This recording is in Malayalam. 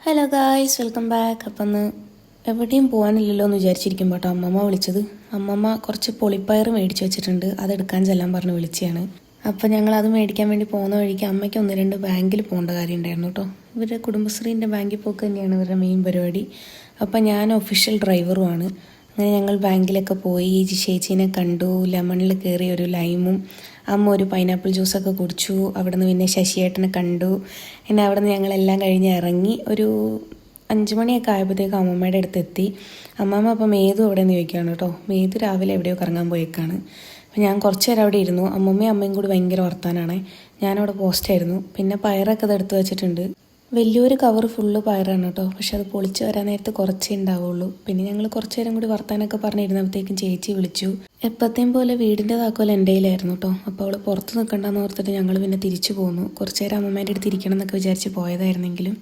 Hello guys, welcome back. അപ്പം ഒന്ന് എവിടെയും പോകാനില്ലല്ലോ എന്ന് വിചാരിച്ചിരിക്കും കേട്ടോ അമ്മമ്മ വിളിച്ചത്. അമ്മമ്മ കുറച്ച് പൊളിപ്പയർ മേടിച്ച് വെച്ചിട്ടുണ്ട്, അതെടുക്കാൻ ചെല്ലാൻ പറഞ്ഞ് വിളിച്ചതാണ്. അപ്പോൾ ഞങ്ങൾ അത് മേടിക്കാൻ വേണ്ടി പോകുന്ന വഴിക്ക് അമ്മയ്ക്ക് ഒന്ന് രണ്ട് ബാങ്കിൽ പോകേണ്ട കാര്യം ഉണ്ടായിരുന്നു കേട്ടോ. ഇവരുടെ കുടുംബശ്രീൻ്റെ ബാങ്കിൽ പോക്ക് തന്നെയാണ് ഇവരുടെ മെയിൻ പരിപാടി. അപ്പം ഞാൻ ഒഫീഷ്യൽ ഡ്രൈവറുമാണ്. അങ്ങനെ ഞങ്ങൾ ബാങ്കിലൊക്കെ പോയി ചേച്ചീനെ കണ്ടു. ലെമണിൽ കയറി ഒരു ലൈമും അമ്മ ഒരു പൈനാപ്പിൾ ജ്യൂസൊക്കെ കുടിച്ചു. അവിടെ നിന്ന് പിന്നെ ശശിയേട്ടനെ കണ്ടു. പിന്നെ അവിടെ നിന്ന് ഞങ്ങളെല്ലാം കഴിഞ്ഞ് ഇറങ്ങി ഒരു 5 മണിയൊക്കെ ആയപ്പോഴത്തേക്കും അമ്മമ്മയുടെ അടുത്ത് എത്തി. അമ്മമ്മ അപ്പം മേതു അവിടെ നിന്ന് ചോദിക്കുകയാണ് കേട്ടോ. മേതു രാവിലെ എവിടെയോ കറങ്ങാൻ പോയേക്കാണ്. അപ്പം ഞാൻ കുറച്ച് നേരം അവിടെ ഇരുന്നു. അമ്മമ്മയും അമ്മയും കൂടി ഭയങ്കര വർത്താനാണ്. ഞാനവിടെ പോസ്റ്റായിരുന്നു. പിന്നെ പയറൊക്കെ അത് എടുത്ത് വെച്ചിട്ടുണ്ട്. വലിയൊരു കവർ ഫുള്ള് പയറാണ് കേട്ടോ. പക്ഷെ അത് പൊളിച്ച് വരാൻ നേരത്ത് കുറച്ചേ ഉണ്ടാവുള്ളൂ. പിന്നെ ഞങ്ങൾ കുറച്ച് നേരം കൂടി വർത്താനൊക്കെ പറഞ്ഞിരുന്നപ്പോഴത്തേക്കും ചേച്ചി വിളിച്ചു. എപ്പോഴത്തേയും പോലെ വീടിൻ്റെ താക്കോൽ എൻ്റെ കയ്യിലായിരുന്നു കേട്ടോ. അപ്പോൾ അവൾ പുറത്ത് നിൽക്കണ്ടെന്ന് ഓർത്തിട്ട് ഞങ്ങൾ പിന്നെ തിരിച്ചു പോന്നു. കുറച്ച് നേരം അമ്മമ്മേൻ്റെ അടുത്ത് ഇരിക്കണം എന്നൊക്കെ വിചാരിച്ച് പോയതായിരുന്നെങ്കിലും